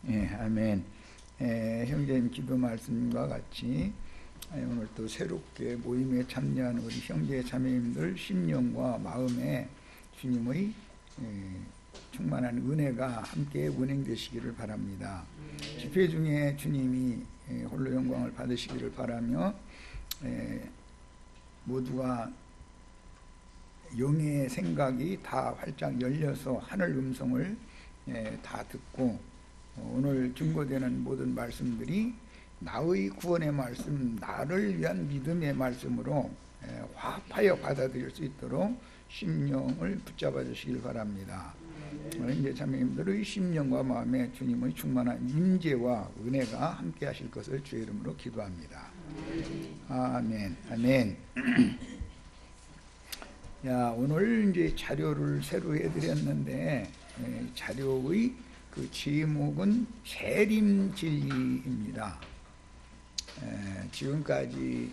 예, 아멘. 형제님 기도 말씀과 같이 오늘 또 새롭게 모임에 참여한 우리 형제 자매님들 심령과 마음에 주님의 충만한 은혜가 함께 운행되시기를 바랍니다. 집회 중에 주님이 홀로 영광을 받으시기를 바라며 모두가 영의 생각이 다 활짝 열려서 하늘 음성을 다 듣고 오늘 증거되는 모든 말씀들이 나의 구원의 말씀, 나를 위한 믿음의 말씀으로 화합하여 받아들일 수 있도록 심령을 붙잡아 주시길 바랍니다. 이제 자매님들의 심령과 마음에 주님의 충만한 임재와 은혜가 함께 하실 것을 주의 이름으로 기도합니다. 아멘. 아멘. 야, 오늘 이제 자료를 새로 해드렸는데 자료의 그 제목은 재림진리입니다. 지금까지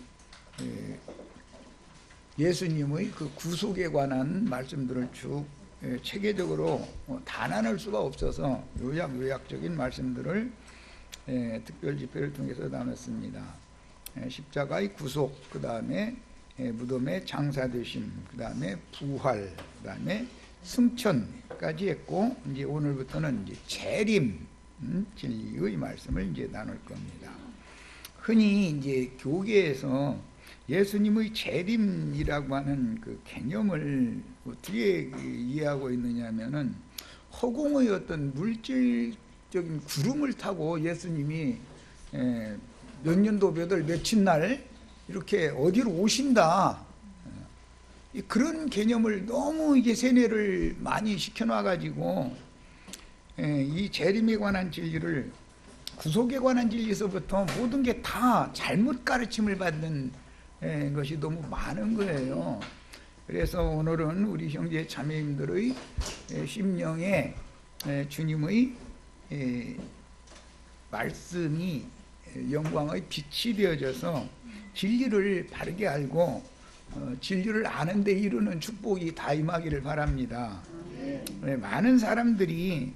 예수님의 그 구속에 관한 말씀들을 쭉 체계적으로 다 나눌 수가 없어서 요약적인 말씀들을 특별 집회를 통해서 나눴습니다. 십자가의 구속, 그 다음에 무덤의 장사되심, 그 다음에 부활, 그 다음에 승천까지 했고, 이제 오늘부터는 이제 재림 진리의 말씀을 이제 나눌 겁니다. 흔히 이제 교계에서 예수님의 재림이라고 하는 그 개념을 어떻게 이해하고 있느냐면은 허공의 어떤 물질적인 구름을 타고 예수님이 몇 년도 몇월 며칠 날 이렇게 어디로 오신다, 그런 개념을 너무 이게 세뇌를 많이 시켜놔가지고 이 재림에 관한 진리를 구속에 관한 진리에서부터 모든 게 다 잘못 가르침을 받는 것이 너무 많은 거예요. 그래서 오늘은 우리 형제 자매님들의 심령에 주님의 말씀이 영광의 빛이 되어져서 진리를 바르게 알고 진리를 아는 데 이루는 축복이 다 임하기를 바랍니다. 많은 사람들이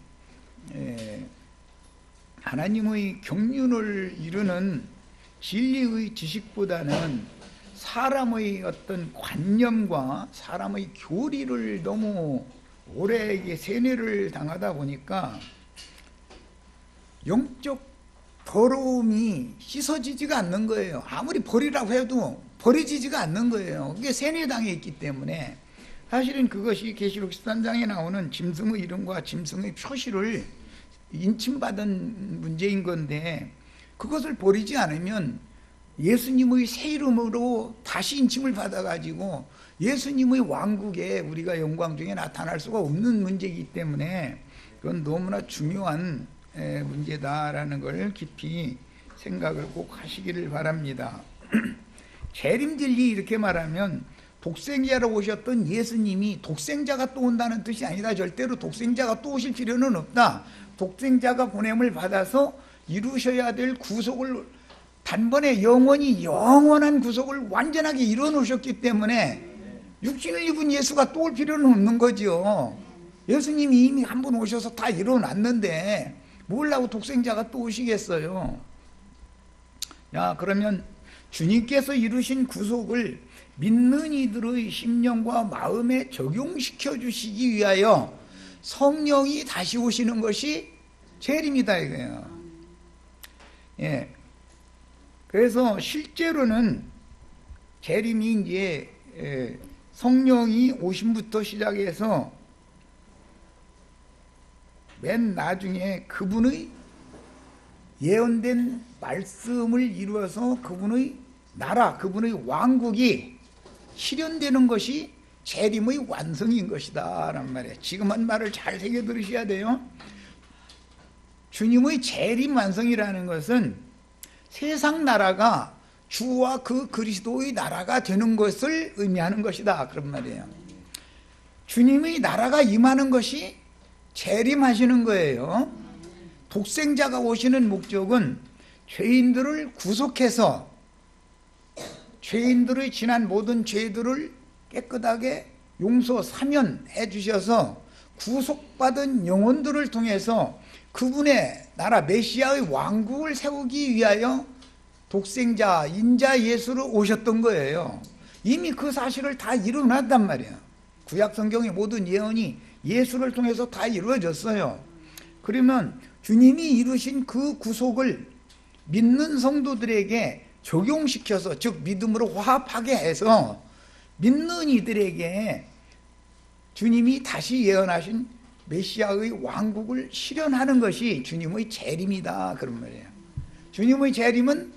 하나님의 경륜을 이루는 진리의 지식보다는 사람의 어떤 관념과 사람의 교리를 너무 오래 세뇌를 당하다 보니까 영적 더러움이 씻어지지가 않는 거예요. 아무리 버리라고 해도 버려지지가 않는 거예요. 그게 세뇌당해 있기 때문에. 사실은 그것이 계시록 13장에 나오는 짐승의 이름과 짐승의 표시를 인침받은 문제인 건데, 그것을 버리지 않으면 예수님의 새 이름으로 다시 인침을 받아가지고 예수님의 왕국에 우리가 영광 중에 나타날 수가 없는 문제이기 때문에 그건 너무나 중요한 문제다라는 걸 깊이 생각을 꼭 하시기를 바랍니다. 재림진리 이렇게 말하면 독생자로 오셨던 예수님이 독생자가 또 온다는 뜻이 아니라 절대로 독생자가 또 오실 필요는 없다. 독생자가 보냄을 받아서 이루셔야 될 구속을 단번에 영원한 구속을 완전하게 이루어 놓으셨기 때문에 육신을 입은 예수가 또 올 필요는 없는 거죠. 예수님이 이미 한 번 오셔서 다 이루어 놨는데 뭘라고 독생자가 또 오시겠어요. 야, 그러면 주님께서 이루신 구속을 믿는 이들의 심령과 마음에 적용시켜 주시기 위하여 성령이 다시 오시는 것이 재림이다 이거예요. 예. 그래서 실제로는 재림이 이제 성령이 오심부터 시작해서 맨 나중에 그분의 예언된 말씀을 이루어서 그분의 나라, 그분의 왕국이 실현되는 것이 재림의 완성인 것이다 라는 말이에요. 지금 한 말을 잘 새겨 들으셔야 돼요. 주님의 재림 완성이라는 것은 세상 나라가 주와 그 그리스도의 나라가 되는 것을 의미하는 것이다 그런 말이에요. 주님의 나라가 임하는 것이 재림하시는 거예요. 독생자가 오시는 목적은 죄인들을 구속해서 죄인들의 지난 모든 죄들을 깨끗하게 용서 사면해 주셔서 구속받은 영혼들을 통해서 그분의 나라 메시아의 왕국을 세우기 위하여 독생자 인자 예수로 오셨던 거예요. 이미 그 사실을 다 이루어놨단 말이에요. 구약 성경의 모든 예언이 예수를 통해서 다 이루어졌어요. 그러면 주님이 이루신 그 구속을 믿는 성도들에게 적용시켜서, 즉 믿음으로 화합하게 해서 믿는 이들에게 주님이 다시 예언하신 메시아의 왕국을 실현하는 것이 주님의 재림이다, 그런 말이에요. 주님의 재림은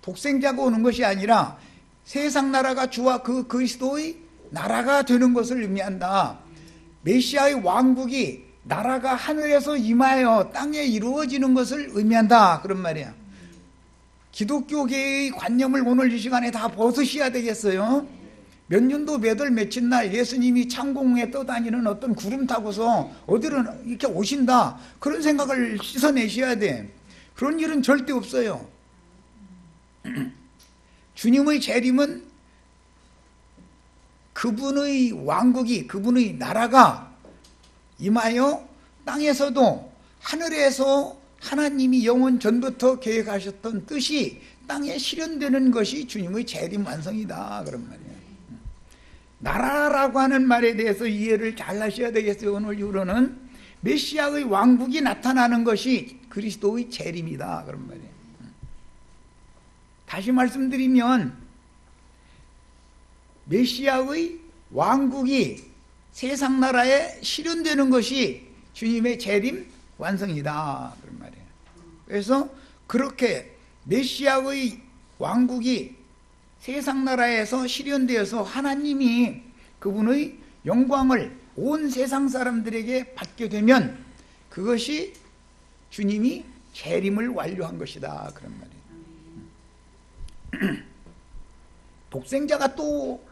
독생자가 오는 것이 아니라 세상 나라가 주와 그 그리스도의 나라가 되는 것을 의미한다. 메시아의 왕국이 나라가 하늘에서 임하여 땅에 이루어지는 것을 의미한다, 그런 말이야. 기독교계의 관념을 오늘 이 시간에 다 벗으셔야 되겠어요. 몇 년도 몇 월 며칠 날 예수님이 창공에 떠다니는 어떤 구름 타고서 어디로 이렇게 오신다, 그런 생각을 씻어내셔야 돼. 그런 일은 절대 없어요. 주님의 재림은 그분의 왕국이, 그분의 나라가 임하여 땅에서도 하늘에서 하나님이 영원 전부터 계획하셨던 뜻이 땅에 실현되는 것이 주님의 재림 완성이다, 그런 말이에요. 나라라고 하는 말에 대해서 이해를 잘 하셔야 되겠어요. 오늘 이후로는 메시아의 왕국이 나타나는 것이 그리스도의 재림이다, 그런 말이에요. 다시 말씀드리면 메시아의 왕국이 세상 나라에 실현되는 것이 주님의 재림 완성이다, 그런 말이에요. 그래서 그렇게 메시아의 왕국이 세상 나라에서 실현되어서 하나님이 그분의 영광을 온 세상 사람들에게 받게 되면 그것이 주님이 재림을 완료한 것이다, 그런 말이에요. 독생자가 또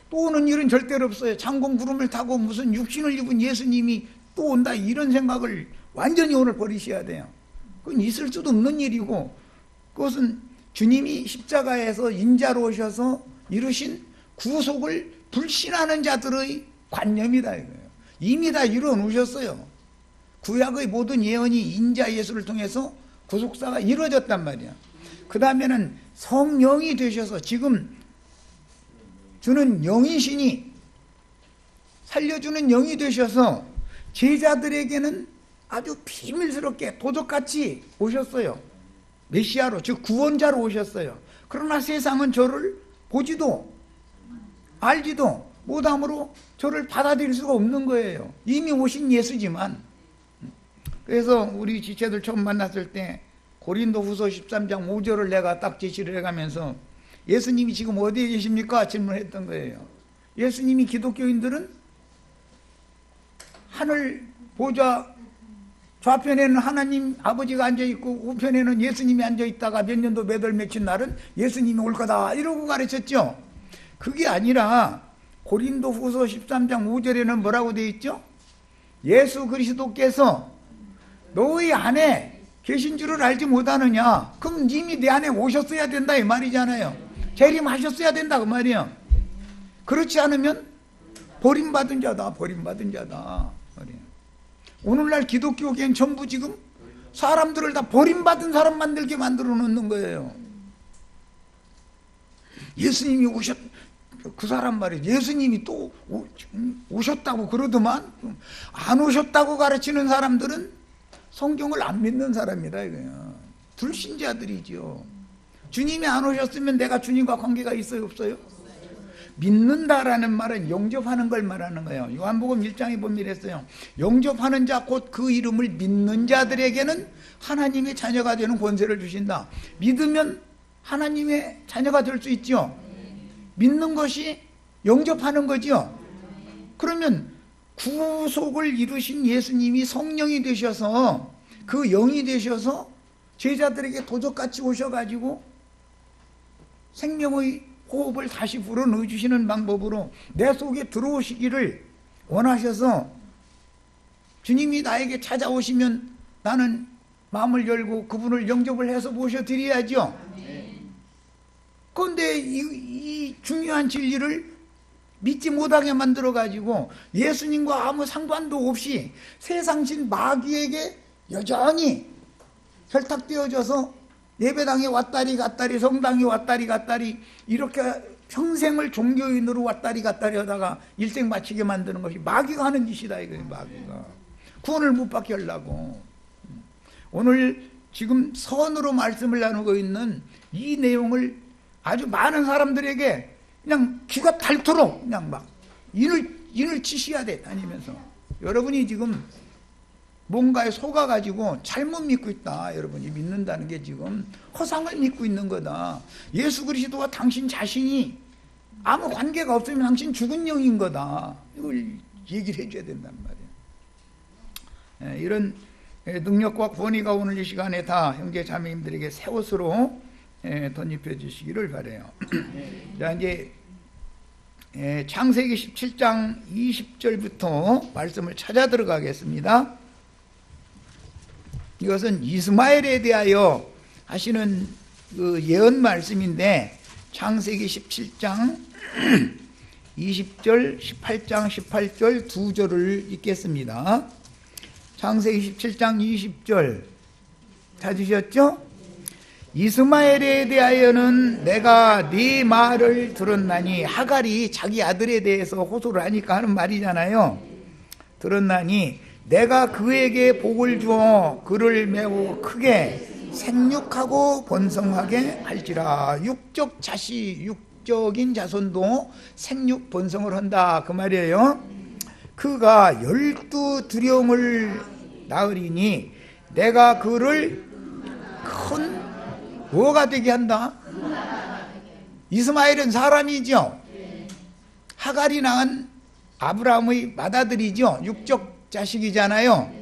오는 일은 절대로 없어요. 창공 구름을 타고 무슨 육신을 입은 예수님이 또 온다, 이런 생각을 완전히 오늘 버리셔야 돼요. 그건 있을 수도 없는 일이고, 그것은 주님이 십자가에서 인자로 오셔서 이루신 구속을 불신하는 자들의 관념이다, 이거예요. 이미 다 이루어 놓으셨어요. 구약의 모든 예언이 인자 예수를 통해서 구속사가 이루어졌단 말이야. 그 다음에는 성령이 되셔서, 지금 주는 영이시니 살려주는 영이 되셔서 제자들에게는 아주 비밀스럽게 도적같이 오셨어요. 메시아로, 즉 구원자로 오셨어요. 그러나 세상은 저를 보지도 알지도 못함으로 저를 받아들일 수가 없는 거예요. 이미 오신 예수지만. 그래서 우리 지체들 처음 만났을 때 고린도후서 13장 5절을 내가 딱 제시를 해가면서 예수님이 지금 어디에 계십니까? 질문했던 거예요. 예수님이 기독교인들은 하늘 보좌 좌편에는 하나님 아버지가 앉아있고 우편에는 예수님이 앉아있다가 몇 년도 몇 월 며칠 날은 예수님이 올 거다, 이러고 가르쳤죠. 그게 아니라 고린도후서 13장 5절에는 뭐라고 되어 있죠? 예수 그리스도께서 너희 안에 계신 줄을 알지 못하느냐? 그럼 이미 내 안에 오셨어야 된다, 이 말이잖아요. 재림하셨어야 된다, 그 말이에요. 그렇지 않으면 버림받은 자다, 버림받은 자다. 오늘날 기독교계는 전부 지금 사람들을 다 버림받은 사람 만들게 만들어 놓는 거예요. 예수님이 그 사람 말이에요. 예수님이 또 오셨다고 그러더만, 안 오셨다고 가르치는 사람들은 성경을 안 믿는 사람이라 이거예요. 불신자들이죠. 주님이 안 오셨으면 내가 주님과 관계가 있어요, 없어요? 믿는다라는 말은 영접하는 걸 말하는 거예요. 요한복음 1장에 보면 이랬어요. 영접하는 자 곧 그 이름을 믿는 자들에게는 하나님의 자녀가 되는 권세를 주신다. 믿으면 하나님의 자녀가 될 수 있죠. 믿는 것이 영접하는 거죠. 그러면 구속을 이루신 예수님이 성령이 되셔서, 그 영이 되셔서 제자들에게 도적같이 오셔가지고 생명의 호흡을 다시 불어넣어주시는 방법으로 내 속에 들어오시기를 원하셔서, 주님이 나에게 찾아오시면 나는 마음을 열고 그분을 영접을 해서 모셔드려야죠. 그런데 이 중요한 진리를 믿지 못하게 만들어가지고 예수님과 아무 상관도 없이 세상신 마귀에게 여전히 혈탁되어져서 예배당에 왔다리 갔다리, 성당에 왔다리 갔다리, 이렇게 평생을 종교인으로 왔다리 갔다리 하다가 일생 마치게 만드는 것이 마귀가 하는 짓이다 이거예요. 마귀가 구원을 못 받게 하려고. 오늘 지금 선으로 말씀을 나누고 있는 이 내용을 아주 많은 사람들에게 그냥 귀가 닳도록 그냥 막 인을 치셔야 돼 다니면서. 여러분이 지금 뭔가에 속아가지고 잘못 믿고 있다. 여러분이 믿는다는 게 지금 허상을 믿고 있는 거다. 예수 그리스도와 당신 자신이 아무 관계가 없으면 당신 죽은 영인 거다. 이걸 얘기를 해줘야 된단 말이에요. 이런 능력과 권위가 오늘 이 시간에 다 형제 자매님들에게 새 옷으로 덧입혀 주시기를 바라요. 자, 이제 창세기 17장 20절부터 말씀을 찾아 들어가겠습니다. 이것은 이스마엘에 대하여 하시는 그 예언 말씀인데, 창세기 17장 20절, 18장 18절 두 절을 읽겠습니다. 창세기 17장 20절 찾으셨죠? 이스마엘에 대하여는 내가 네 말을 들었나니, 하갈이 자기 아들에 대해서 호소를 하니까 하는 말이잖아요. 들었나니 내가 그에게 복을 주어 그를 매우 크게 생육하고 번성하게 할지라. 육적 자식, 육적인 자손도 생육 번성을 한다 그 말이에요. 그가 12 두령을 낳으리니 내가 그를 큰 뭐가 되게 한다? 이스마엘은 사람이죠. 하갈이 낳은 아브라함의 맏아들이죠. 육적 자식이잖아요.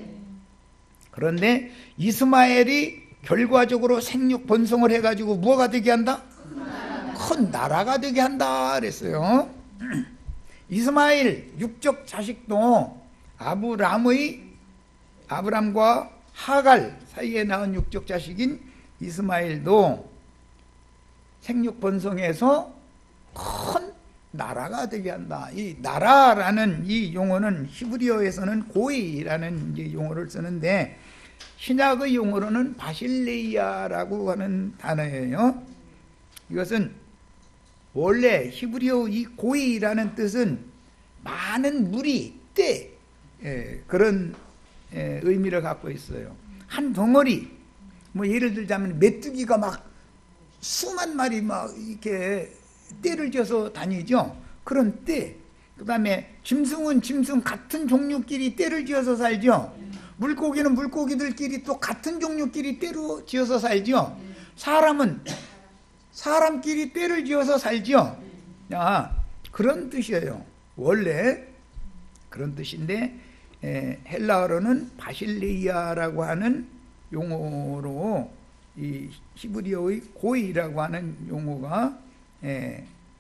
그런데 이스마엘이 결과적으로 생육 번성을 해가지고 뭐가 되게 한다? 큰 나라가 되게 한다 그랬어요. 이스마엘 육적 자식도 아브람과 하갈 사이에 낳은 육적 자식인 이스마엘도 생육 번성해서 큰 나라가 되게 한다. 이 나라라는 이 용어는 히브리어에서는 고이라는 이제 용어를 쓰는데, 신약의 용어로는 바실레이아라고 하는 단어예요. 이것은 원래 히브리어 이 고이라는 뜻은 많은 무리, 때, 그런 의미를 갖고 있어요. 한 덩어리, 뭐 예를 들자면 메뚜기가 막 수만 마리 막 이렇게 떼를 지어서 다니죠. 그런 떼. 그 다음에 짐승은 짐승 같은 종류끼리 떼를 지어서 살죠. 물고기는 물고기들끼리 또 같은 종류끼리 떼로 지어서 살죠. 사람은 사람끼리 떼를 지어서 살죠. 그런 뜻이에요. 원래 그런 뜻인데, 헬라어로는 바실레이아라고 하는 용어로 이 히브리어의 고이라고 하는 용어가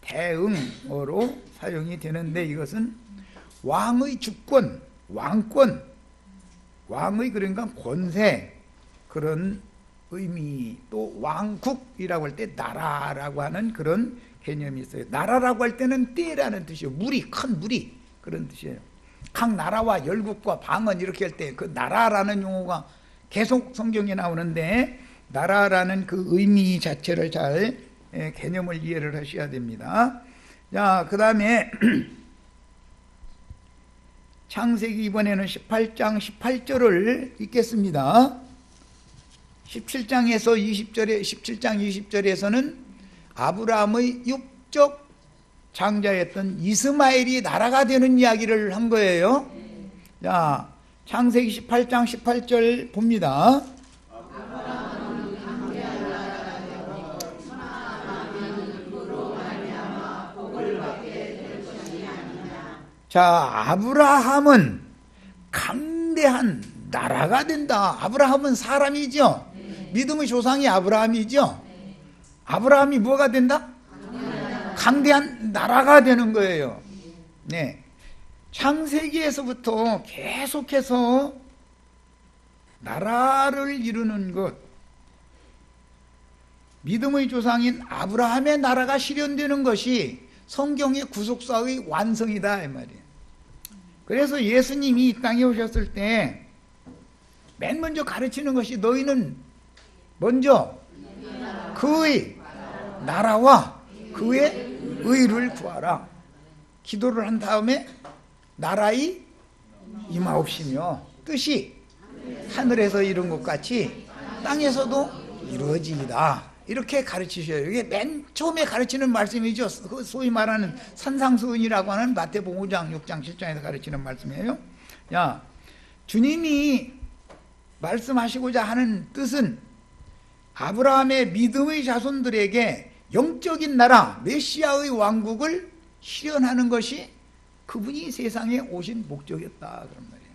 대응어로 사용이 되는데, 이것은 왕의 주권, 왕권, 왕의 그러니까 권세, 그런 의미, 또 왕국이라고 할 때 나라라고 하는 그런 개념이 있어요. 나라라고 할 때는 떼라는 뜻이에요. 무리, 큰 무리, 그런 뜻이에요. 각 나라와 열국과 방언 이렇게 할 때 그 나라라는 용어가 계속 성경에 나오는데, 나라라는 그 의미 자체를 잘 개념을 이해를 하셔야 됩니다. 자, 그 다음에 창세기 이번에는 18장 18절을 읽겠습니다. 17장에서 20절에 17장 20절에서는 아브라함의 육적 장자였던 이스마엘이 나라가 되는 이야기를 한 거예요. 자, 창세기 18장 18절 봅니다. 자, 아브라함은 강대한 나라가 된다. 아브라함은 사람이죠. 믿음의 조상이 아브라함이죠. 아브라함이 뭐가 된다? 강대한 나라가 되는 거예요. 네. 창세기에서부터 계속해서 나라를 이루는 것, 믿음의 조상인 아브라함의 나라가 실현되는 것이 성경의 구속사의 완성이다 이 말이에요. 그래서 예수님이 이 땅에 오셨을 때 맨 먼저 가르치는 것이 너희는 먼저 그의 나라와 그의 의를 구하라. 기도를 한 다음에 나라의 임하옵시며 뜻이 하늘에서 이룬 것 같이 땅에서도 이루어지이다. 이렇게 가르치셔요. 이게 맨 처음에 가르치는 말씀이죠. 소위 말하는 산상수훈이라고 하는 마태복음 5장, 6장, 7장에서 가르치는 말씀이에요. 야, 주님이 말씀하시고자 하는 뜻은 아브라함의 믿음의 자손들에게 영적인 나라, 메시아의 왕국을 실현하는 것이 그분이 세상에 오신 목적이었다. 그런 말이에요.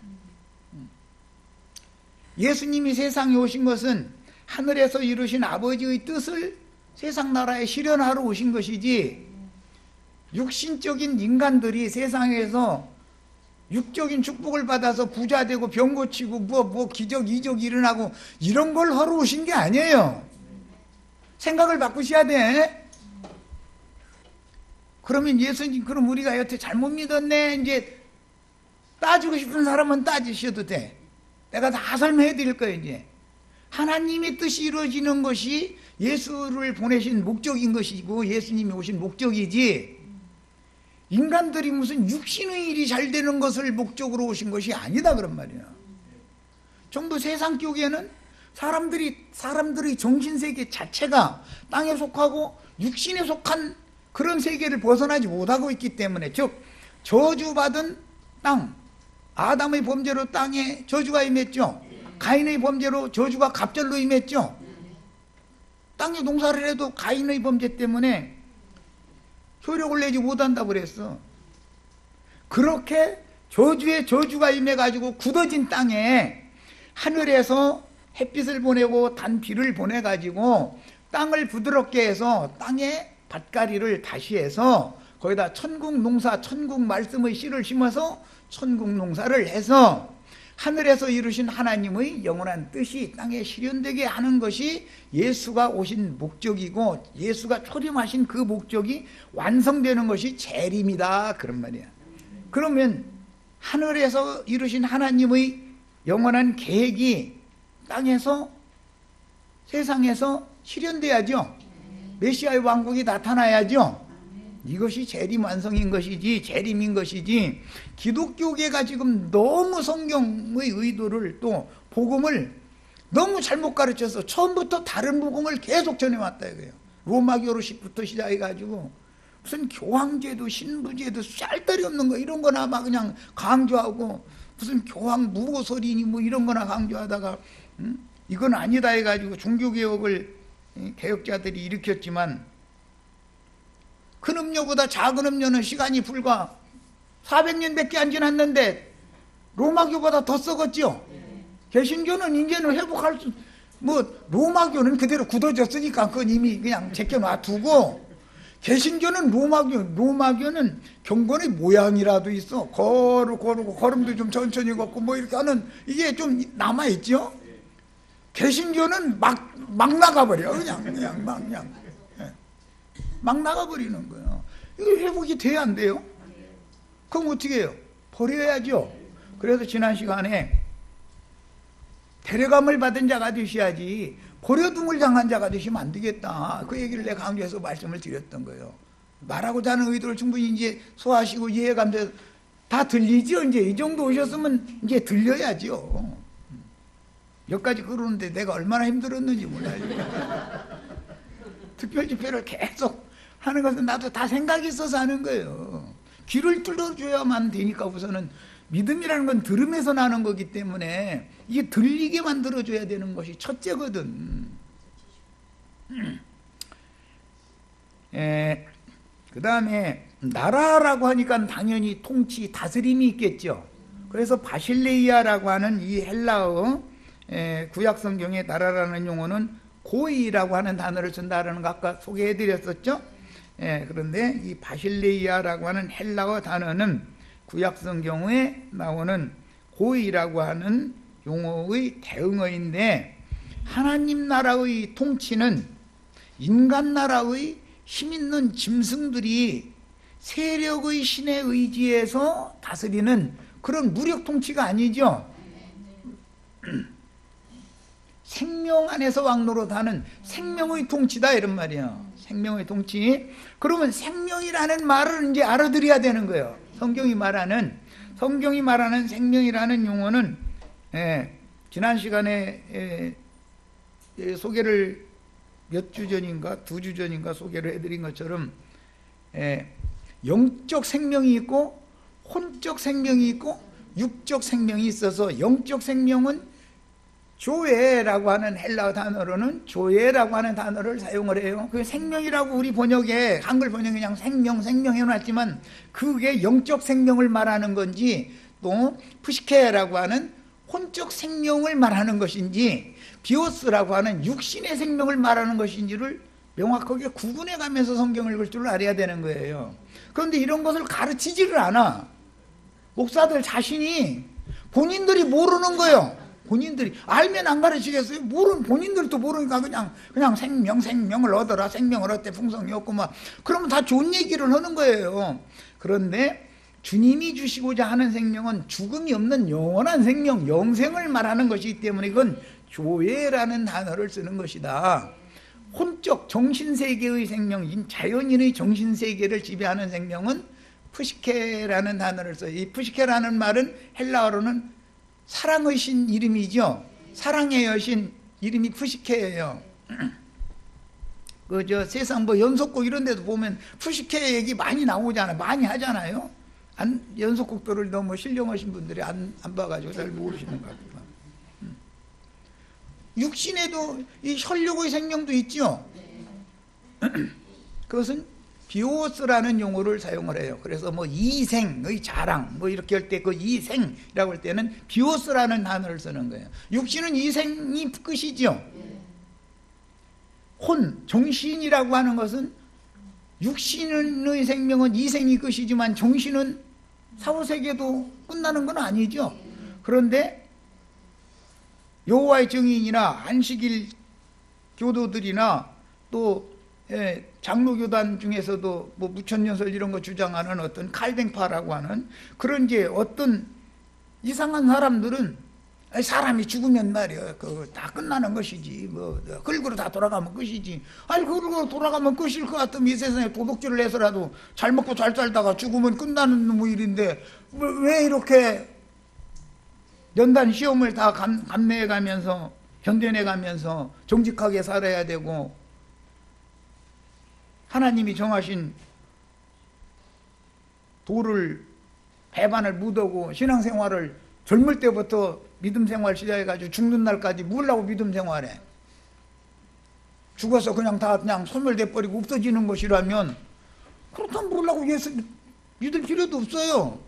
예수님이 세상에 오신 것은 하늘에서 이루신 아버지의 뜻을 세상 나라에 실현하러 오신 것이지, 육신적인 인간들이 세상에서 육적인 축복을 받아서 부자 되고 병 고치고 뭐 기적 이적 일어나고 이런 걸 하러 오신 게 아니에요. 생각을 바꾸셔야 돼. 그러면 예수님, 그럼 우리가 여태 잘못 믿었네. 이제 따지고 싶은 사람은 따지셔도 돼. 내가 다 설명해 드릴 거예요. 이제 하나님의 뜻이 이루어지는 것이 예수를 보내신 목적인 것이고 예수님이 오신 목적이지, 인간들이 무슨 육신의 일이 잘 되는 것을 목적으로 오신 것이 아니다. 그런 말이야. 전부 세상 쪽에는 사람들의 정신세계 자체가 땅에 속하고 육신에 속한 그런 세계를 벗어나지 못하고 있기 때문에, 즉 저주받은 땅, 아담의 범죄로 땅에 저주가 임했죠. 가인의 범죄로 저주가 갑절로 임했죠. 땅에 농사를 해도 가인의 범죄 때문에 효력을 내지 못한다고 그랬어. 그렇게 저주에 저주가 임해가지고 굳어진 땅에 하늘에서 햇빛을 보내고 단비를 보내가지고 땅을 부드럽게 해서 땅에 밭가리를 다시 해서 거기다 천국 농사, 천국 말씀의 씨를 심어서 천국 농사를 해서 하늘에서 이루신 하나님의 영원한 뜻이 땅에 실현되게 하는 것이 예수가 오신 목적이고, 예수가 초림하신 그 목적이 완성되는 것이 재림이다. 그런 말이야. 그러면 하늘에서 이루신 하나님의 영원한 계획이 땅에서, 세상에서 실현돼야죠. 메시아의 왕국이 나타나야죠. 이것이 재림 완성인 것이지, 재림인 것이지, 기독교계가 지금 너무 성경의 의도를, 또 복음을 너무 잘못 가르쳐서 처음부터 다른 복음을 계속 전해왔다 이거예요. 로마교로식부터 시작해가지고 무슨 교황제도 신부제도 쌀데리 없는 거 이런 거나 막 그냥 강조하고, 무슨 교황 무고설이니 뭐 이런 거나 강조하다가 이건 아니다 해가지고 종교개혁을 개혁자들이 일으켰지만, 큰 음료보다 작은 음료는 시간이 불과 400년밖에 안 지났는데 로마교보다 더 썩었죠. 개신교는 이제는 회복할 수, 로마교는 그대로 굳어졌으니까 그건 이미 그냥 제껴놔두고, 개신교는 로마교는 경건의 모양이라도 있어. 거르고 걸음도 좀 천천히 걷고 뭐 이렇게 하는 이게 좀 남아있죠. 개신교는 막 나가버려. 그냥 막 나가버리는 거예요. 이거 회복이 돼야 안 돼요? 그럼 어떻게 해요? 버려야죠. 그래서 지난 시간에 데려감을 받은 자가 되셔야지 버려둠을 당한 자가 되시면 안 되겠다. 그 얘기를 내가 강조해서 말씀을 드렸던 거예요. 말하고자 하는 의도를 충분히 이제 소화하시고 이해감돼서 다 들리죠. 이제 이 정도 오셨으면 이제 들려야죠. 여기까지 그러는데 내가 얼마나 힘들었는지 몰라요. 특별 집회를 계속 하는 것은 나도 다 생각이 있어서 하는 거예요. 귀를 뚫어줘야만 되니까. 우선은 믿음이라는 건 들음에서 나는 거기 때문에 이게 들리게 만들어줘야 되는 것이 첫째거든. 그 다음에 나라라고 하니까 당연히 통치, 다스림이 있겠죠. 그래서 바실레이아라고 하는 이 헬라어 구약 성경의 나라라는 용어는 고이라고 하는 단어를 쓴다라는 거 아까 소개해 드렸었죠. 그런데 이 바실레이아라고 하는 헬라어 단어는 구약 성경에 나오는 고이라고 하는 용어의 대응어인데, 하나님 나라의 통치는 인간 나라의 힘 있는 짐승들이 세력의 신에 의지해서 다스리는 그런 무력 통치가 아니죠. 생명 안에서 왕노릇하는 생명의 통치다 이런 말이에요. 생명의 통치. 그러면 생명이라는 말을 이제 알아들어야 되는 거예요. 성경이 말하는 생명이라는 용어는 지난 시간에 소개를 몇 주 전인가 2주 전인가 소개를 해드린 것처럼 영적 생명이 있고 혼적 생명이 있고 육적 생명이 있어서 영적 생명은 조에라고 하는 헬라어 단어로는 조에라고 하는 단어를 사용을 해요. 그 생명이라고 우리 번역에 한글 번역에 그냥 생명 해놨지만 그게 영적 생명을 말하는 건지 또 푸시케라고 하는 혼적 생명을 말하는 것인지 비오스라고 하는 육신의 생명을 말하는 것인지를 명확하게 구분해 가면서 성경을 읽을 줄 알아야 되는 거예요. 그런데 이런 것을 가르치지를 않아. 목사들 자신이 본인들이 모르는 거예요. 본인들이 알면 안 가르치겠어요? 본인들도 모르니까 그냥 생명을 얻어라, 생명을 얻되 풍성이 없고 막 그러면 다 좋은 얘기를 하는 거예요. 그런데 주님이 주시고자 하는 생명은 죽음이 없는 영원한 생명, 영생을 말하는 것이기 때문에 이건 조예라는 단어를 쓰는 것이다. 혼적 정신세계의 생명, 자연인의 정신세계를 지배하는 생명은 푸시케라는 단어를 써요. 이 푸시케라는 말은 헬라어로는 사랑의 신 이름이죠. 사랑의 여신 이름이 푸시케예요. 세상 연속곡 이런 데도 보면 푸시케 얘기 많이 나오잖아요. 많이 하잖아요. 연속곡들을 너무 신령하신 분들이 안 봐가지고 잘 모르시는 것 같아요. 육신에도 이 혈육의 생명도 있죠. 그것은 비오스라는 용어를 사용을 해요. 그래서 이생의 자랑 이렇게 할 때 그 이생이라고 할 때는 비오스라는 단어를 쓰는 거예요. 육신은 이생이 끝이죠. 정신이라고 하는 것은 육신의 생명은 이생이 끝이지만 정신은 사후세계도 끝나는 건 아니죠. 그런데 여호와의 증인이나 안식일 교도들이나 또 장로교단 중에서도 무천년설 이런 거 주장하는 어떤 칼뱅파라고 하는 그런 어떤 이상한 사람들은 사람이 죽으면 말이야 다 끝나는 것이지 흙으로 다 돌아가면 끝이지. 흙으로 돌아가면 끝일 것 같으면 이 세상에 도둑질을 해서라도 잘 먹고 잘 살다가 죽으면 끝나는 일인데 왜 이렇게 연단 시험을 다 감내해가면서 견뎌내가면서 정직하게 살아야 되고 하나님이 정하신 도를 배반을 못하고 신앙생활을 젊을 때부터 믿음생활 시작해가지고 죽는 날까지 뭘라고 믿음생활해. 죽어서 그냥 소멸돼 버리고 없어지는 것이라면 그렇다면 뭘라고 예수 믿을 필요도 없어요.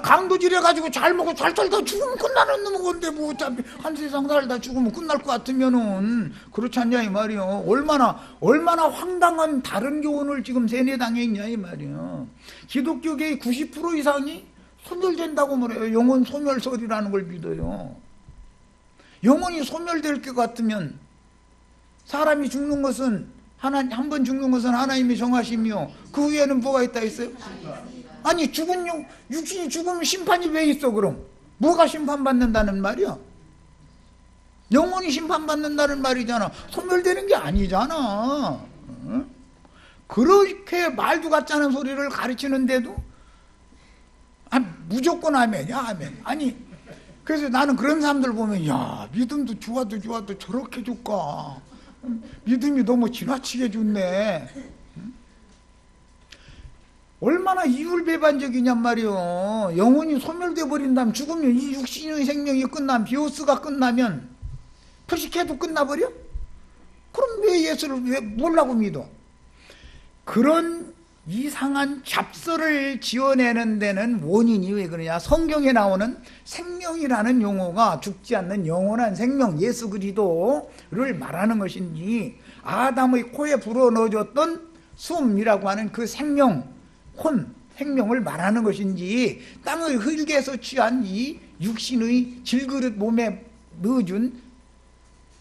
강도질 해가지고 잘 먹고 잘 살다 죽으면 끝나는 건데 어차피 한 세상 살다 죽으면 끝날 것 같으면은 그렇지 않냐 이 말이요. 얼마나 황당한 다른 교훈을 지금 세뇌당해 있냐 이 말이요. 기독교계의 90% 이상이 소멸된다고 말해요. 영혼 소멸설이라는 걸 믿어요. 영혼이 소멸될 것 같으면 사람이 죽는 것은 한 번 죽는 것은 하나님이 정하시며 그 후에는 뭐가 있다 했어요? 아니 육신이 죽으면 심판이 왜 있어 그럼? 뭐가 심판받는다는 말이야? 영혼이 심판받는다는 말이잖아. 소멸되는 게 아니잖아. 그렇게 말도 같지 않은 소리를 가르치는데도 무조건 아멘이야 아멘. 아니 그래서 나는 그런 사람들 보면 야 믿음도 좋아도 저렇게 좋까? 믿음이 너무 지나치게 좋네. 얼마나 이율배반적이냔 말이요. 영혼이 소멸돼 버린다면 죽으면 이 육신의 생명이 끝나면 비오스가 끝나면 푸시케도 끝나버려? 그럼 왜 예수를 왜 뭐라고 믿어? 그런 이상한 잡설을 지어내는 데는 원인이 왜 그러냐? 성경에 나오는 생명이라는 용어가 죽지 않는 영원한 생명 예수 그리스도를 말하는 것인지 아담의 코에 불어넣어줬던 숨이라고 하는 그 생명을 말하는 것인지 땅의 흙에서 취한 이 육신의 질그릇 몸에 넣어준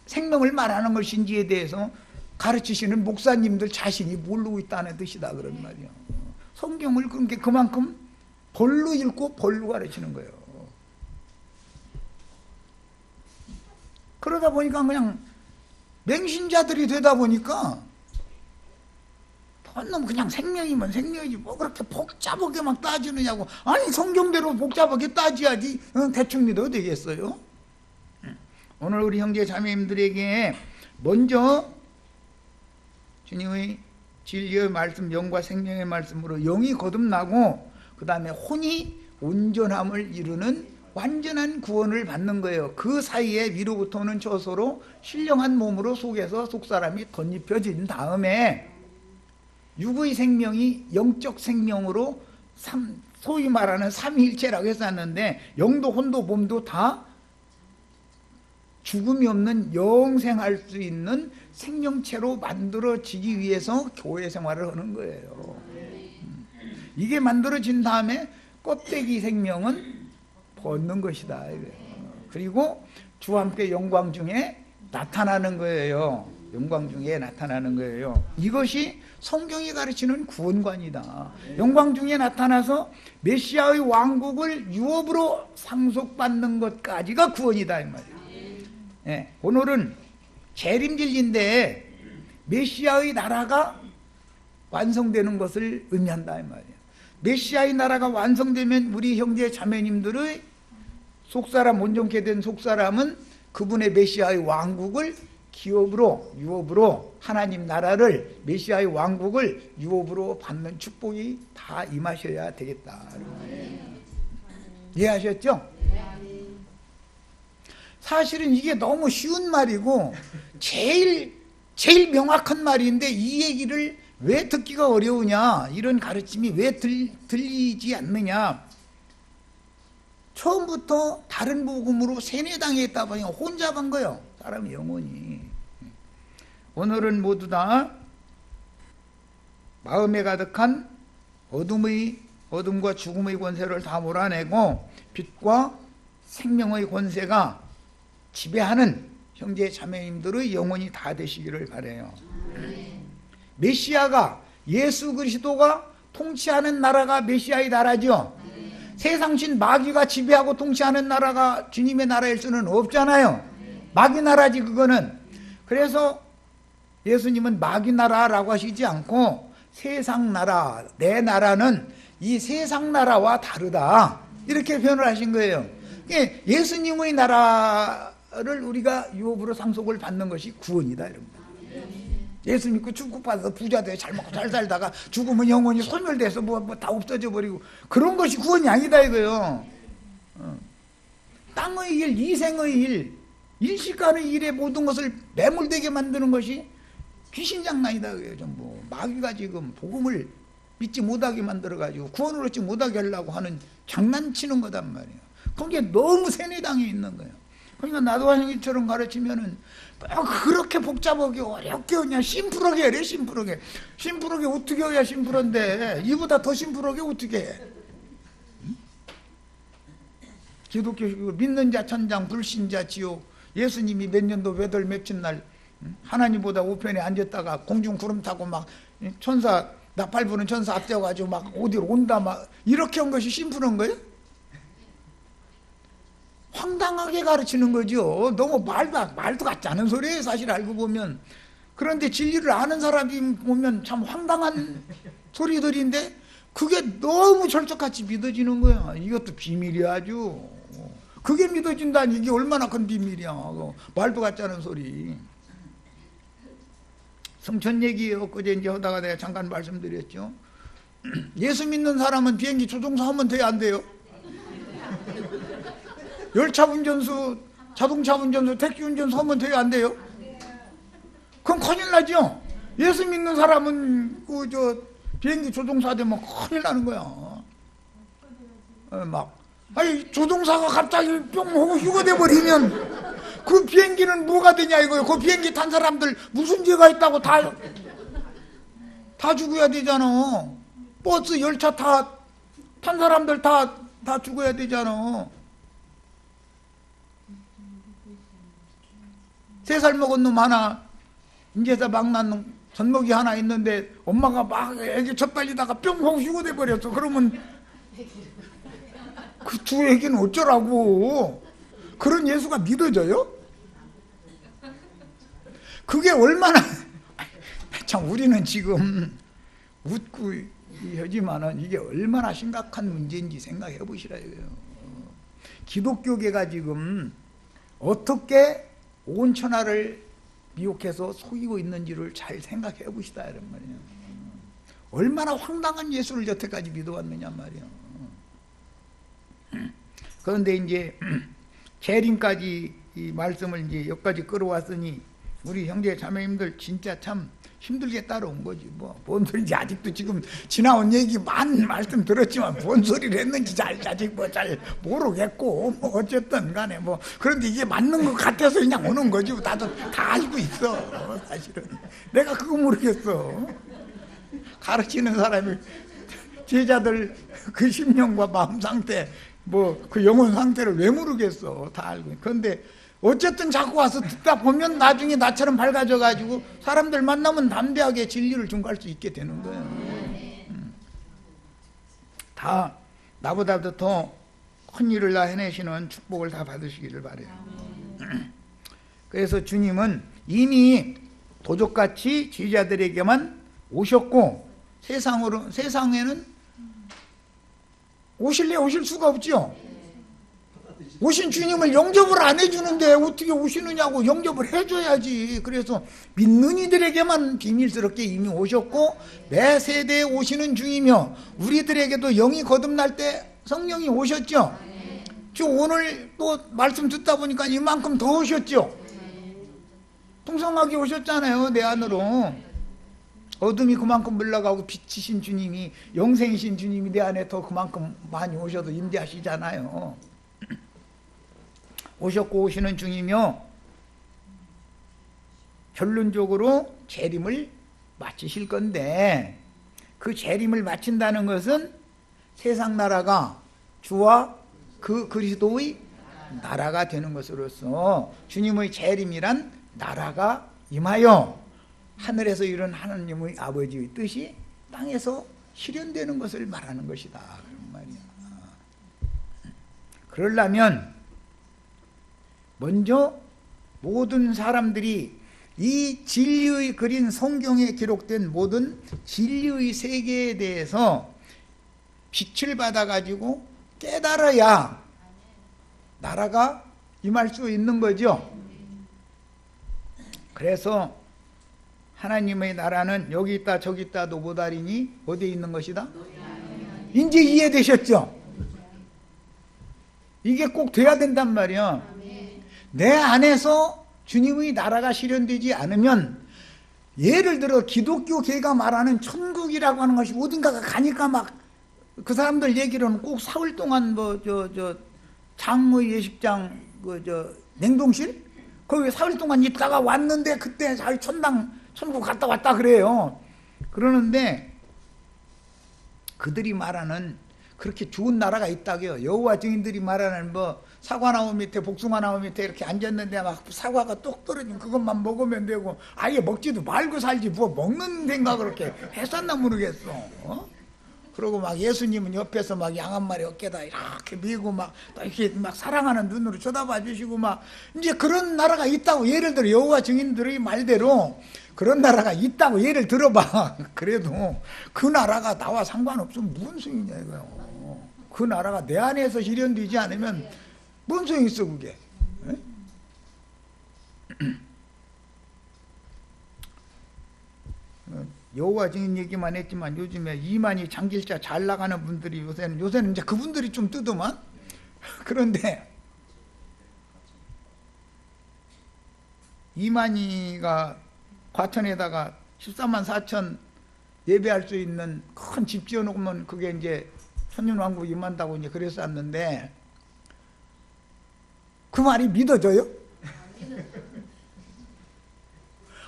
생명을 말하는 것인지에 대해서 가르치시는 목사님들 자신이 모르고 있다는 뜻이다 그런 말이야. 성경을 그만큼 벌로 읽고 벌로 가르치는 거예요. 그러다 보니까 그냥 맹신자들이 되다 보니까 넌 그냥 생명이면 생명이지 뭐 그렇게 복잡하게 막 따지느냐고. 아니 성경대로 복잡하게 따져야지 대충 믿어도 되겠어요? 오늘 우리 형제 자매님들에게 먼저 주님의 진리의 말씀, 영과 생명의 말씀으로 영이 거듭나고 그 다음에 혼이 온전함을 이루는 완전한 구원을 받는 거예요. 그 사이에 위로부터 오는 처소로 신령한 몸으로 속에서 속사람이 덧입혀진 다음에 육의 생명이 영적 생명으로 소위 말하는 삼위일체라고 했었는데, 영도 혼도 몸도 다 죽음이 없는 영생할 수 있는 생명체로 만들어지기 위해서 교회 생활을 하는 거예요. 이게 만들어진 다음에 껍데기 생명은 벗는 것이다. 그리고 주와 함께 영광 중에 나타나는 거예요. 영광 중에 나타나는 거예요. 이것이 성경이 가르치는 구원관이다. 영광 중에 나타나서 메시아의 왕국을 유업으로 상속받는 것까지가 구원이다 이 말이에요. 예, 오늘은 재림진리인데 메시아의 나라가 완성되는 것을 의미한다 이 말이에요. 메시아의 나라가 완성되면 우리 형제 자매님들의 속사람, 온전케 된 속사람은 그분의 메시아의 왕국을 기업으로, 유업으로 하나님 나라를, 메시아의 왕국을 유업으로 받는 축복이 다 임하셔야 되겠다. 이해하셨죠? 사실은 이게 너무 쉬운 말이고 제일 명확한 말인데 이 얘기를 왜 듣기가 어려우냐, 이런 가르침이 왜 들리지 않느냐. 처음부터 다른 복음으로 세뇌당해 있다 보니 혼자 간 거예요. 사람의 영혼이. 오늘은 모두 다 마음에 가득한 어둠과 죽음의 권세를 다 몰아내고 빛과 생명의 권세가 지배하는 형제 자매님들의 영혼이 다 되시기를 바라요. 메시아가, 예수 그리스도가 통치하는 나라가 메시아의 나라죠. 세상신 마귀가 지배하고 통치하는 나라가 주님의 나라일 수는 없잖아요. 마귀 나라지 그거는. 그래서 예수님은 마귀 나라라고 하시지 않고 세상 나라, 내 나라는 이 세상 나라와 다르다, 이렇게 표현을 하신 거예요. 예수님의 나라를 우리가 유업으로 상속을 받는 것이 구원이다, 여러분. 예수 믿고 축복받아서 부자 돼 잘 먹고 잘 살다가 죽으면 영혼이 소멸돼서 뭐 다 없어져 버리고 그런 것이 구원이 아니다 이거요. 땅의 일, 이생의 일, 일시간의 일에 모든 것을 매몰되게 만드는 것이 귀신 장난이다 그래요. 전부 마귀가 지금 복음을 믿지 못하게 만들어가지고 구원을 얻지 못하게 하려고 하는 장난치는 거단 말이에요. 거기에 너무 세뇌당해 있는 거예요. 그러니까 나도와 형님처럼 가르치면은 그렇게 복잡하게 어렵게 그냥 심플하게 해래. 심플하게 어떻게 해야 심플한데 이보다 더 심플하게 어떻게 해. 기독교 믿는 자 천당, 불신자 지옥. 예수님이 몇 년도 몇월 며칠 날 하나님보다 우편에 앉았다가 공중 구름 타고 막 천사, 나팔 부는 천사 앞세워가지고 막 어디로 온다 막 이렇게 한 것이 심플한 거예요? 황당하게 가르치는 거죠. 너무 말도 같지 않은 소리예요, 사실 알고 보면. 그런데 진리를 아는 사람이 보면 참 황당한 소리들인데 그게 너무 철석같이 믿어지는 거야. 이것도 비밀이야 아주. 그게 믿어진다니 이게 얼마나 큰 비밀이야. 말도 같지 않은 소리. 성천 얘기 엊그제 이제 하다가 내가 잠깐 말씀드렸죠. 예수 믿는 사람은 비행기 조종사 하면 돼요, 안 돼요? 열차 운전수, 자동차 운전수, 택시 운전수 하면 돼요, 안 돼요? 그럼 큰일 나죠? 예수 믿는 사람은 비행기 조종사 되면 큰일 나는 거야. 아니 조종사가 갑자기 뿅 하고 휴가돼 버리면 그 비행기는 뭐가 되냐 이거예요. 그 비행기 탄 사람들 무슨 죄가 있다고 다 죽어야 되잖아. 버스, 열차 탄 사람들 다 죽어야 되잖아. 3살 먹은 놈 하나, 인제서 막 난 놈, 젖먹이 하나 있는데 엄마가 막 애기 젖발리다가 뿅 하고 휴고돼 버렸어. 그러면 그 두 애기는 어쩌라고. 그런 예수가 믿어져요? 그게 얼마나 참 우리는 지금 웃고 하지만은 이게 얼마나 심각한 문제인지 생각해 보시라 이거예요. 기독교계가 지금 어떻게 온 천하를 미혹해서 속이고 있는지를 잘 생각해 보시다 이런 말이에요. 얼마나 황당한 예수를 여태까지 믿어왔느냐 말이에요. 그런데 이제 재림까지 이 말씀을 이제 여기까지 끌어왔으니 우리 형제 자매님들 진짜 참 힘들게 따라온 거지. 뭔 소리인지 아직도 지금 지나온 얘기 많은 말씀 들었지만 뭔 소리를 했는지 아직 잘 모르겠고 어쨌든 간에 그런데 이게 맞는 것 같아서 그냥 오는 거지. 나도 다 알고 있어. 사실은 내가 그거 모르겠어. 가르치는 사람이 제자들 그 심령과 마음 상태 그 영혼 상태를 왜 모르겠어. 다 알고. 그런데 어쨌든 자꾸 와서 듣다 보면 나중에 나처럼 밝아져 가지고 사람들 만나면 담대하게 진리를 전가할 수 있게 되는 거예요. 다 나보다도 더 큰 일을 다 해내시는 축복을 다 받으시기를 바래요. 그래서 주님은 이미 도적같이 제자들에게만 오셨고 세상에는 오실 수가 없죠. 오신 주님을 영접을 안 해주는데 어떻게 오시느냐고. 영접을 해줘야지. 그래서 믿는 이들에게만 비밀스럽게 이미 오셨고 매 세대에 오시는 중이며 우리들에게도 영이 거듭날 때 성령이 오셨죠. 지금 오늘 또 말씀 듣다 보니까 이만큼 더 오셨죠. 풍성하게 오셨잖아요. 내 안으로 어둠이 그만큼 물러가고 빛이신 주님이, 영생이신 주님이 내 안에 더 그만큼 많이 오셔도 임재하시잖아요. 오셨고 오시는 중이며 결론적으로 재림을 마치실 건데, 그 재림을 마친다는 것은 세상 나라가 주와 그 그리스도의 나라가 되는 것으로서 주님의 재림이란 나라가 임하여 하늘에서 이룬 하나님의 아버지의 뜻이 땅에서 실현되는 것을 말하는 것이다, 그런 말이야. 그러려면 먼저 모든 사람들이 이 진리의 그린 성경에 기록된 모든 진리의 세계에 대해서 빛을 받아가지고 깨달아야 나라가 임할 수 있는 거죠. 그래서 하나님의 나라는 여기 있다 저기 있다도 못하리니 어디에 있는 것이다? 이제 이해되셨죠? 이게 꼭 돼야 된단 말이야. 내 안에서 주님의 나라가 실현되지 않으면, 예를 들어 기독교계가 말하는 천국이라고 하는 것이 어딘가가 가니까 막 그 사람들 얘기로는 꼭 사흘 동안 장의 예식장 냉동실 거기 사흘 동안 있다가 왔는데 그때 자기 천국 갔다 왔다 그래요. 그러는데 그들이 말하는 그렇게 좋은 나라가 있다고요. 여호와 증인들이 말하는 사과나무 밑에 복숭아나무 밑에 이렇게 앉았는데 막 사과가 똑 떨어진 그것만 먹으면 되고 아예 먹지도 말고 살지 먹는 생각을 그렇게 했었나 모르겠어. 그러고 막 예수님은 옆에서 막 양 한 마리 어깨다 이렇게 밀고 막 이렇게 막 사랑하는 눈으로 쳐다봐 주시고 막 이제 그런 나라가 있다고. 예를 들어 여호와 증인들의 말대로 그런 나라가 있다고 예를 들어봐. 그래도 그 나라가 나와 상관없으면 무슨 소용이냐 이거요. 그 나라가 내 안에서 실현되지 않으면 뭔 소용이 있어 그게. 여호와 증인 얘기만 했지만 요즘에 이만희 장길자 잘 나가는 분들이 요새는 이제 그분들이 좀 뜨더만. 그런데 이만희가 과천에다가 14만 4천 예배할 수 있는 큰 집 지어놓으면 그게 이제 천년왕국 임한다고 이제 그랬었는데, 그 말이 믿어져요?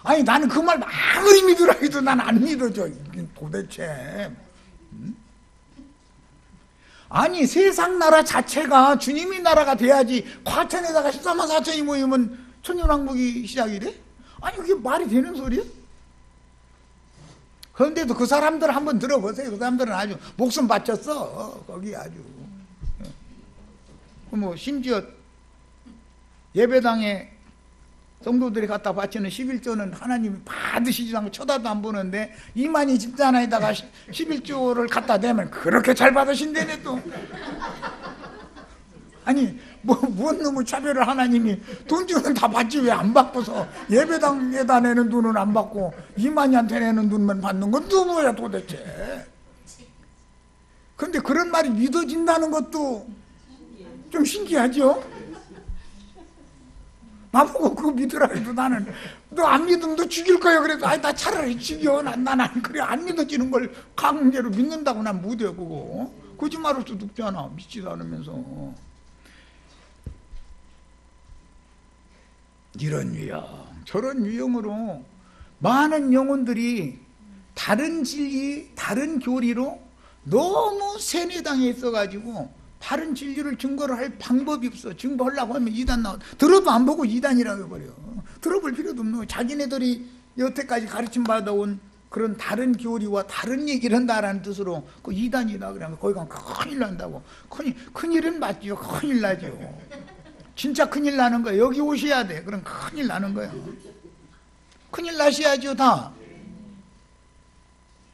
아니 나는 그 말 아무리 믿으라 해도 난 안 믿어져 도대체. 아니 세상 나라 자체가 주님의 나라가 돼야지 과천에다가 14만 4천이 모이면 천년왕국이 시작이래? 아니 그게 말이 되는 소리야? 그런데도 그 사람들 한번 들어보세요. 그 사람들은 아주 목숨 바쳤어 거기 아주. 심지어 예배당에 성도들이 갖다 바치는 11조는 하나님이 받으시지도 않고 쳐다도 안 보는데 이만희 집단에다가 11조를 갖다 대면 그렇게 잘 받으신다네 또. 아니 뭔 놈의 차별을 하나님이 돈 주면 다 받지 왜 안 받고서 예배당에다 내는 돈은 안 받고 이만희한테 내는 돈만 받는 건 또 뭐야 도대체. 근데 그런 말이 믿어진다는 것도 좀 신기하죠. 나보고 그거 믿으라 해도 나는 너 안 믿으면 너 죽일 거야 그래도 아니 나 차라리 죽여 나는 그래 안 믿어지는 걸 강제로 믿는다고 난 못해 그거 거짓말할 수도 없잖아 믿지도 않으면서. 이런 유형 저런 유형으로 많은 영혼들이 다른 진리 다른 교리로 너무 세뇌당해 있어가지고 바른 진리를 증거를 할 방법이 없어. 증거하려고 하면 이단 나와. 들어도 안 보고 이단이라고 해버려. 들어볼 필요도 없는 거야. 자기네들이 여태까지 가르침 받아온 그런 다른 교리와 다른 얘기를 한다라는 뜻으로 그 이단이다 그러면 거기 가면 큰일 난다고. 큰일은 맞죠. 큰일 나죠. 진짜 큰일 나는 거야. 여기 오셔야 돼. 그럼 큰일 나는 거야. 큰일 나셔야죠 다.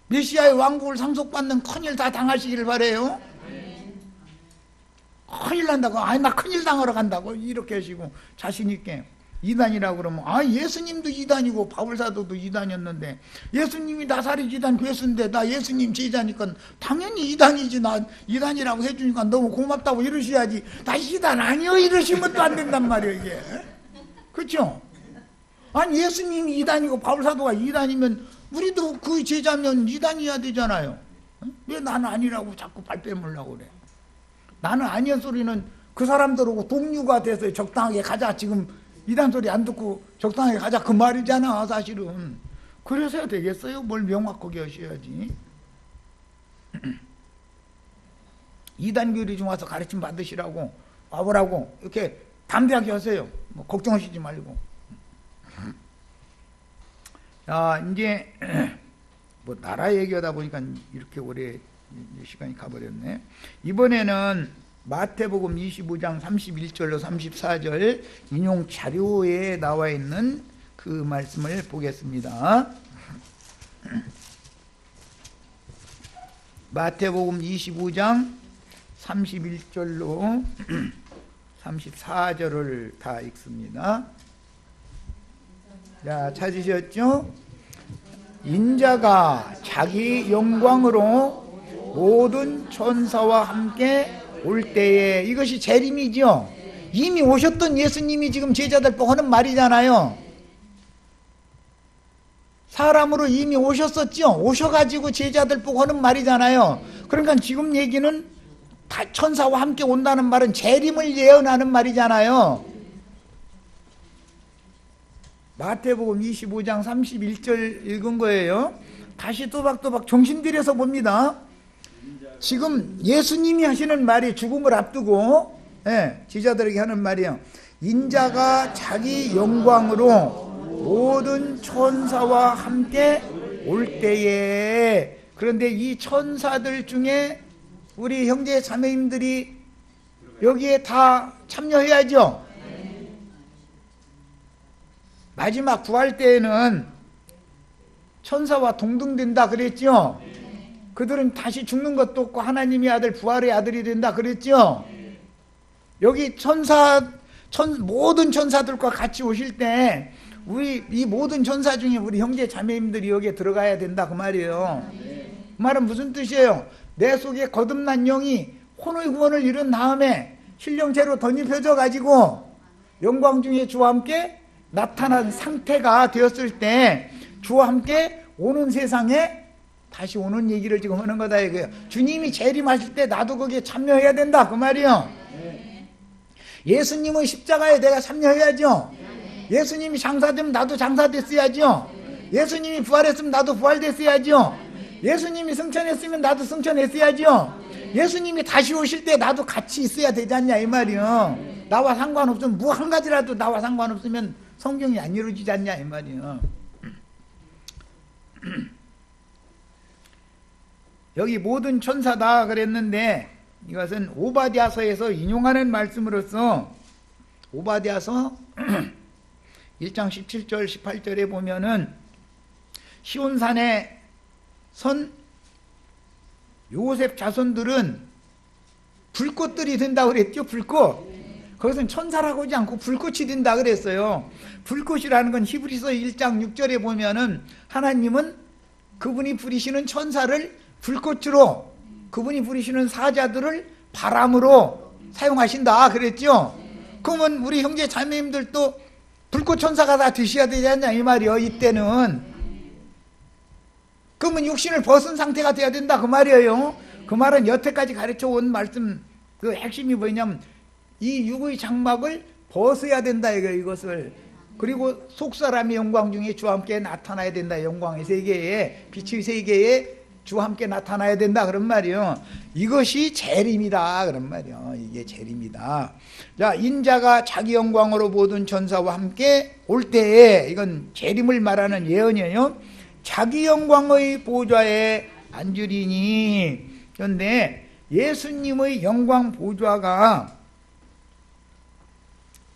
메시아의 왕국을 상속받는 큰일 다 당하시기를 바래요. 큰일 난다고. 아니 나 큰일 당하러 간다고 이렇게 하시고 자신 있게 이단이라고 그러면 아 예수님도 이단이고 바울사도도 이단이었는데 예수님이 나사렛 이단 괴수인데 나 예수님 제자니까 당연히 이단이지 나 이단이라고 해주니까 너무 고맙다고 이러셔야지 나 이단 아니요 이러시면 또 안 된단 말이에요 이게. 그렇죠? 아니 예수님이 이단이고 바울사도가 이단이면 우리도 그 제자면 이단이어야 되잖아요. 왜 나는 아니라고 자꾸 발 빼물라고 그래. 나는 아니한 소리는 그 사람들하고 동료가 돼서 적당하게 가자 지금 이단 소리 안 듣고 적당하게 가자 그 말이잖아 사실은. 그래서야 되겠어요? 뭘 명확하게 하셔야지. 이단 교리 중 와서 가르침 받으시라고 와보라고 이렇게 담대하게 하세요. 뭐 걱정하시지 말고. 자 이제 뭐 나라 얘기하다 보니까 이렇게 오래 시간이 가버렸네. 이번에는 마태복음 25장 31절로 34절 인용 자료에 나와 있는 그 말씀을 보겠습니다. 마태복음 25장 31절로 34절을 다 읽습니다. 자, 찾으셨죠? 인자가 자기 영광으로 모든 천사와 함께 올 때에 이것이 재림이죠. 이미 오셨던 예수님이 지금 제자들 보고 하는 말이잖아요. 사람으로 이미 오셨었죠. 오셔가지고 제자들 보고 하는 말이잖아요. 그러니까 지금 얘기는 다 천사와 함께 온다는 말은 재림을 예언하는 말이잖아요. 마태복음 25장 31절 읽은 거예요. 다시 또박또박 정신 들여서 봅니다. 지금 예수님이 하시는 말이 죽음을 앞두고 제자들에게 하는 말이에요. 인자가 자기 영광으로 모든 천사와 함께 올 때에. 그런데 이 천사들 중에 우리 형제 자매님들이 여기에 다 참여해야죠. 마지막 구할 때에는 천사와 동등된다 그랬죠. 그들은 다시 죽는 것도 없고 하나님의 아들 부활의 아들이 된다 그랬죠. 여기 모든 천사들과 같이 오실 때 우리 이 모든 천사 중에 우리 형제 자매님들이 여기에 들어가야 된다 그 말이에요. 그 말은 무슨 뜻이에요? 내 속에 거듭난 영이 혼의 구원을 이룬 다음에 신령체로 덧입혀져 가지고 영광 중에 주와 함께 나타난 상태가 되었을 때 주와 함께 오는 세상에 다시 오는 얘기를 지금 하는 거다 이거예요. 주님이 재림하실 때 나도 거기에 참여해야 된다 그 말이에요. 예수님은 십자가에 내가 참여해야죠. 예수님이 장사되면 나도 장사됐어야죠. 예수님이 부활했으면 나도 부활됐어야죠. 예수님이 승천했으면 나도 승천했어야죠. 예수님이 다시 오실 때 나도 같이 있어야 되지 않냐 이 말이에요. 나와 상관없으면 뭐 한 가지라도 나와 상관없으면 성경이 안 이루어지지 않냐 이 말이에요. 여기 모든 천사다 그랬는데 이것은 오바댜서에서 인용하는 말씀으로서 오바댜서 1장 17절 18절에 보면은 시온산에 선 요셉 자손들은 불꽃들이 된다고 그랬죠. 불꽃. 거기서는 천사라고 하지 않고 불꽃이 된다 그랬어요. 불꽃이라는 건 히브리서 1장 6절에 보면은 하나님은 그분이 부리시는 천사를 불꽃으로, 그분이 부리시는 사자들을 바람으로 사용하신다 그랬죠. 그러면 우리 형제 자매님들도 불꽃 천사가 다 되셔야 되지 않냐 이 말이요. 이때는 그러면 육신을 벗은 상태가 돼야 된다 그 말이에요. 그 말은 여태까지 가르쳐 온 말씀 그 핵심이 뭐냐면 이 육의 장막을 벗어야 된다 이것을. 그리고 속사람의 영광 중에 주와 함께 나타나야 된다. 영광의 세계에, 빛의 세계에 주와 함께 나타나야 된다 그런 말이요. 이것이 재림이다 그런 말이요. 이게 재림이다. 자, 인자가 자기 영광으로 모든 천사와 함께 올 때에, 이건 재림을 말하는 예언이에요. 자기 영광의 보좌에 앉으리니. 그런데 예수님의 영광 보좌가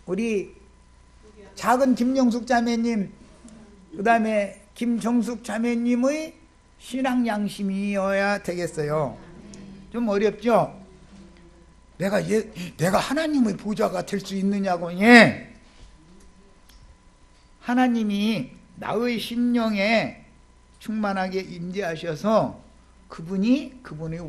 우리 작은 김영숙 자매님, 그 다음에 김정숙 자매님의 신앙 양심이어야 되겠어요. 좀 어렵죠? 내가 하나님의 보좌가 될 수 있느냐고. 예. 하나님이 나의 심령에 충만하게 임재하셔서 그분의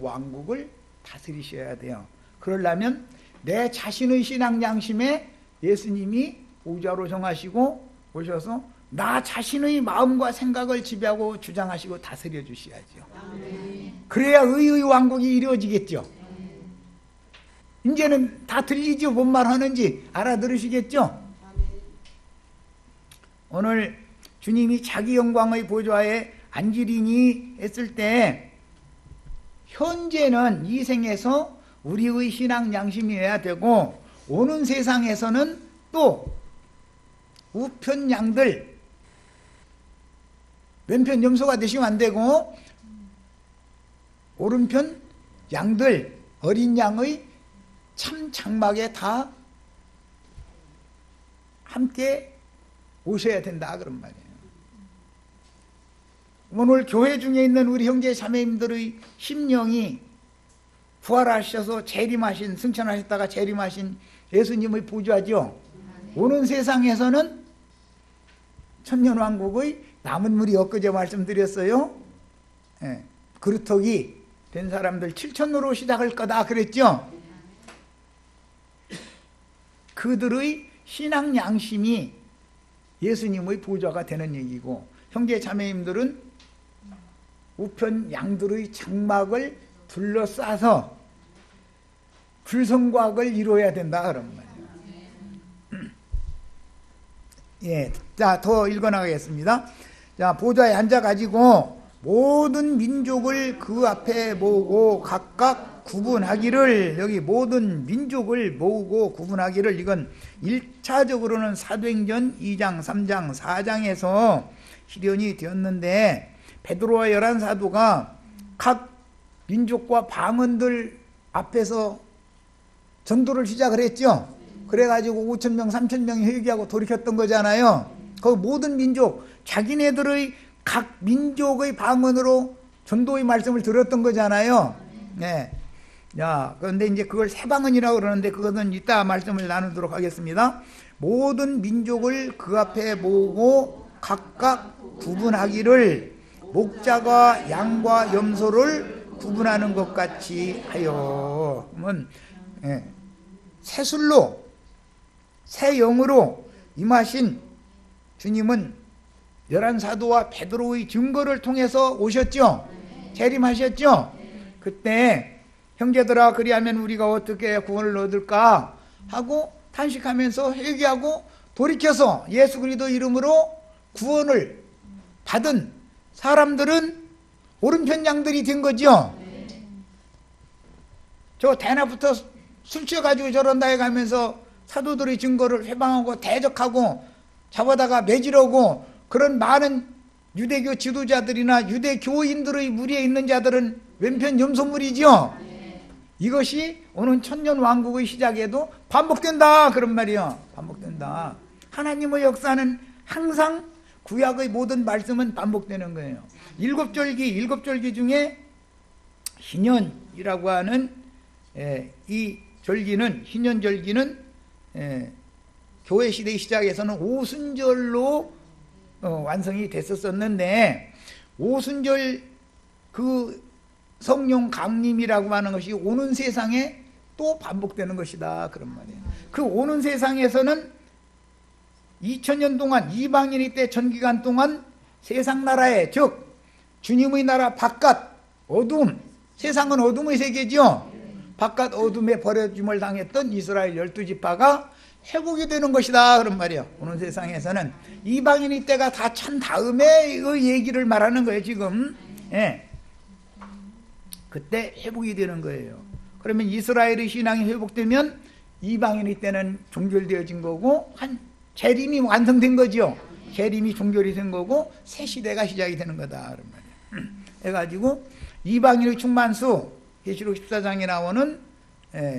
왕국을 다스리셔야 돼요. 그러려면 내 자신의 신앙 양심에 예수님이 보좌로 정하시고 오셔서 나 자신의 마음과 생각을 지배하고 주장하시고 다스려 주셔야죠. 그래야 의의 왕국이 이루어지겠죠. 이제는 다 들리죠? 뭔 말 하는지 알아들으시겠죠? 오늘 주님이 자기 영광의 보좌에 앉으리니 했을 때 현재는 이 생에서 우리의 신앙 양심이어야 되고 오는 세상에서는 또 우편 양들, 왼편 염소가 되시면 안 되고 오른편 양들, 어린 양의 참 장막에 다 함께 오셔야 된다 그런 말이에요. 오늘 교회 중에 있는 우리 형제 자매님들의 심령이 부활하셔서 재림하신, 승천하셨다가 재림하신 예수님의 보좌죠. 오는 세상에서는 천년왕국의 남은 물이 엊그제 말씀드렸어요. 예, 그루터기 된 사람들 7천으로 시작할 거다 그랬죠. 그들의 신앙 양심이 예수님의 보좌가 되는 얘기고, 형제 자매님들은 우편 양들의 장막을 둘러싸서 불성곽을 이루어야 된다 그런 말이에요. 예, 자, 더 읽어나가겠습니다. 자, 보좌에 앉아가지고 모든 민족을 그 앞에 모으고 각각 구분하기를, 여기 모든 민족을 모으고 구분하기를, 이건 1차적으로는 사도행전 2장, 3장, 4장에서 실현이 되었는데, 베드로와 열한 사도가 각 민족과 방언들 앞에서 전도를 시작을 했죠. 그래가지고 5,000명, 3,000명이 회개하고 돌이켰던 거잖아요. 그 모든 민족, 자기네들의 각 민족의 방언으로 전도의 말씀을 들었던 거잖아요. 네. 야, 그런데 이제 그걸 새방언이라고 그러는데 그것은 이따 말씀을 나누도록 하겠습니다. 모든 민족을 그 앞에 모으고 각각 구분하기를 목자가 양과 염소를 구분하는 것 같이 하여. 그러면 새술로 새 영으로 임하신 주님은 열한 사도와 베드로의 증거를 통해서 오셨죠. 재림하셨죠. 그때 형제들아, 그리하면 우리가 어떻게 구원을 얻을까 하고 탄식하면서 회개하고 돌이켜서 예수 그리스도 이름으로 구원을 받은 사람들은 오른편 양들이 된 거죠. 저 대낮부터 술 취해가지고 저런다 해가면서 사도들의 증거를 회방하고 대적하고 잡아다가 매질하고 그런 많은 유대교 지도자들이나 유대교인들의 무리에 있는 자들은 왼편 염소물이죠. 이것이 오는 천년왕국의 시작에도 반복된다 그런 말이요. 반복된다. 하나님의 역사는 항상 구약의 모든 말씀은 반복되는 거예요. 일곱 절기 중에 희년이라고 하는 이 절기는, 희년절기는 교회 시대 시작에서는 오순절로 완성이 됐었는데, 오순절 그 성령 강림이라고 하는 것이 오는 세상에 또 반복되는 것이다, 그런 말이에요. 그 오는 세상에서는 2000년 동안, 이방인의 때 전기간 동안 세상 나라에, 즉 주님의 나라 바깥 어둠, 세상은 어둠의 세계죠. 바깥 어둠에 버려짐을 당했던 이스라엘 12지파가 회복이 되는 것이다, 그런 말이에요. 오는 세상에서는 이방인의 때가 다 찬 다음에 얘기를 말하는 거예요, 지금. 그때 회복이 되는 거예요. 그러면 이스라엘의 신앙이 회복되면 이방인의 때는 종결되어진 거고, 재림이 완성된 거죠. 재림이 종결이 된 거고, 새 시대가 시작이 되는 거다, 그런 말이에요. 해가지고 이방인의 충만수, 계시록 14장에 나오는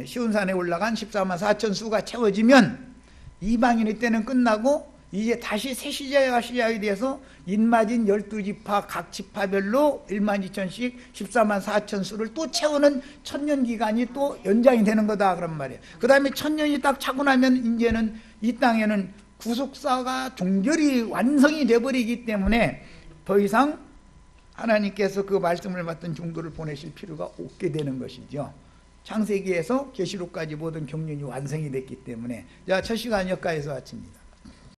시온산에 올라간 14만 4천 수가 채워지면 이방인의 때는 끝나고 이제 다시 새 시대가 시작이 돼서 인마진 12지파 각 지파별로 1만 2천씩 14만 4천 수를 또 채우는 천년 기간이 또 연장이 되는 거다, 그런 말이에요. 그 다음에 천년이 딱 차고 나면 이제는 이 땅에는 구속사가 종결이 완성이 돼버리기 때문에 더 이상 하나님께서 그 말씀을 받던 중도를 보내실 필요가 없게 되는 것이죠. 창세기에서 계시록까지 모든 경륜이 완성이 됐기 때문에. 자, 첫 시간 여기까지서 마칩니다.